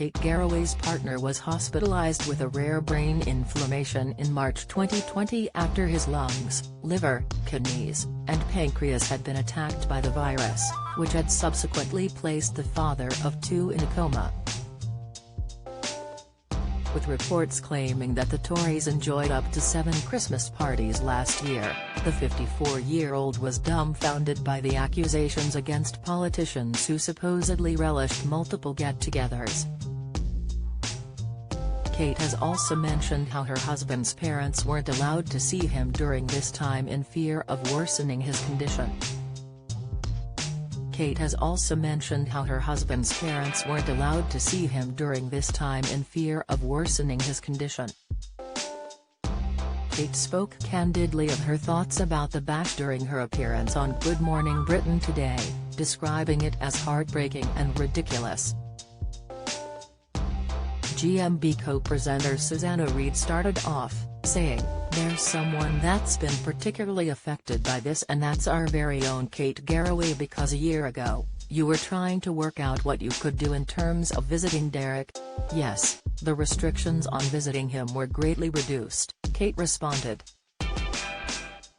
Kate Garraway's partner was hospitalized with a rare brain inflammation in March 2020 after his lungs, liver, kidneys, and pancreas had been attacked by the virus, which had subsequently placed the father of two in a coma. With reports claiming that the Tories enjoyed up to 7 Christmas parties last year, the 54-year-old was dumbfounded by the accusations against politicians who supposedly relished multiple get-togethers. Kate has also mentioned how her husband's parents weren't allowed to see him during this time in fear of worsening his condition. Kate has also mentioned how her husband's parents weren't allowed to see him during this time in fear of worsening his condition. Kate spoke candidly of her thoughts about the bash during her appearance on Good Morning Britain today, describing it as heartbreaking and ridiculous. GMB co-presenter Susanna Reid started off, saying, "There's someone that's been particularly affected by this, and that's our very own Kate Garraway, because a year ago, you were trying to work out what you could do in terms of visiting Derek." "Yes, the restrictions on visiting him were greatly reduced," Kate responded.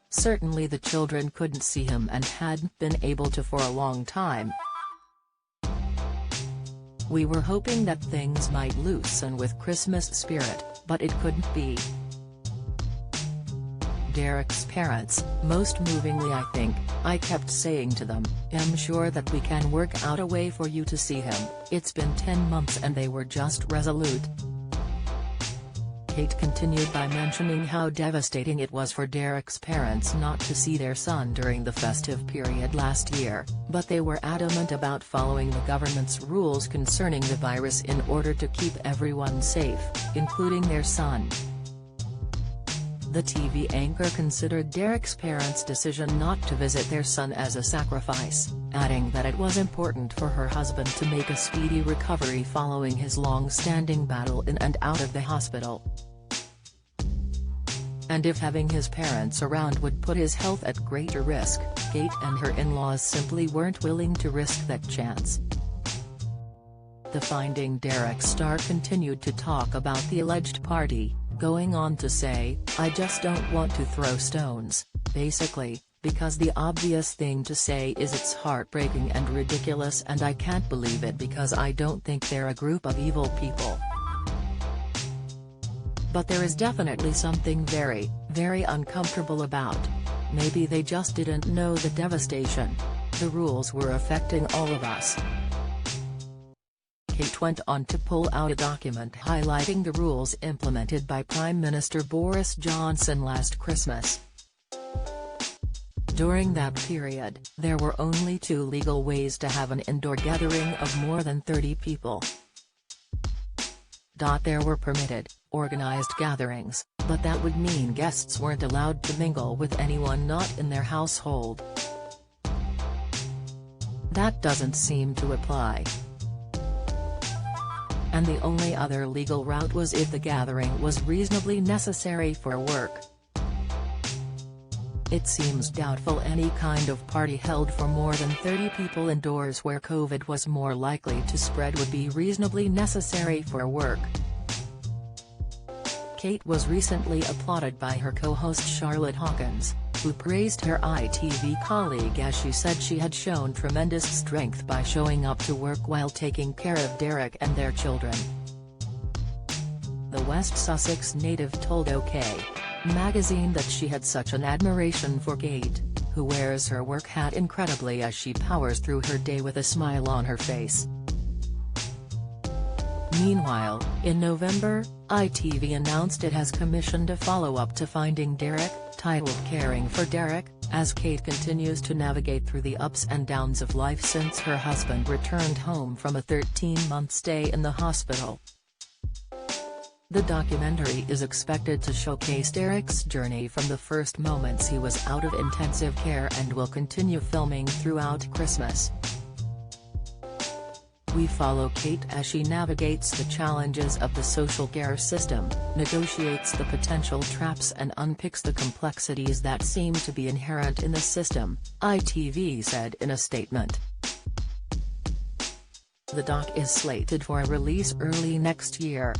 "Certainly the children couldn't see him and hadn't been able to for a long time. We were hoping that things might loosen with Christmas spirit, but it couldn't be." Derek's parents, most movingly I think, "I kept saying to them, I'm sure that we can work out a way for you to see him. It's been 10 months and they were just resolute." Kate continued by mentioning how devastating it was for Derek's parents not to see their son during the festive period last year, but they were adamant about following the government's rules concerning the virus in order to keep everyone safe, including their son. The TV anchor considered Derek's parents' decision not to visit their son as a sacrifice, adding that it was important for her husband to make a speedy recovery following his long-standing battle in and out of the hospital. And if having his parents around would put his health at greater risk, Kate and her in-laws simply weren't willing to risk that chance. The Finding Derek star continued to talk about the alleged party, going on to say, "I just don't want to throw stones, basically, because the obvious thing to say is it's heartbreaking and ridiculous, and I can't believe it because I don't think they're a group of evil people. But there is definitely something very, very uncomfortable about. Maybe they just didn't know the devastation. The rules were affecting all of us." Kate went on to pull out a document highlighting the rules implemented by Prime Minister Boris Johnson last Christmas. During that period, there were only 2 legal ways to have an indoor gathering of more than 30 people. There were permitted, organized gatherings, but that would mean guests weren't allowed to mingle with anyone not in their household. That doesn't seem to apply. And the only other legal route was if the gathering was reasonably necessary for work. It seems doubtful any kind of party held for more than 30 people indoors where COVID was more likely to spread would be reasonably necessary for work. Kate was recently applauded by her co-host Charlotte Hawkins, who praised her ITV colleague as she said she had shown tremendous strength by showing up to work while taking care of Derek and their children. The West Sussex native told OK! Magazine that she had such an admiration for Kate, who wears her work hat incredibly as she powers through her day with a smile on her face. Meanwhile, in November, ITV announced it has commissioned a follow-up to Finding Derek, titled Caring for Derek, as Kate continues to navigate through the ups and downs of life since her husband returned home from a 13-month stay in the hospital. The documentary is expected to showcase Derek's journey from the first moments he was out of intensive care and will continue filming throughout Christmas. We follow Kate as she navigates the challenges of the social care system, negotiates the potential traps and unpicks the complexities that seem to be inherent in the system, ITV said in a statement. The doc is slated for a release early next year.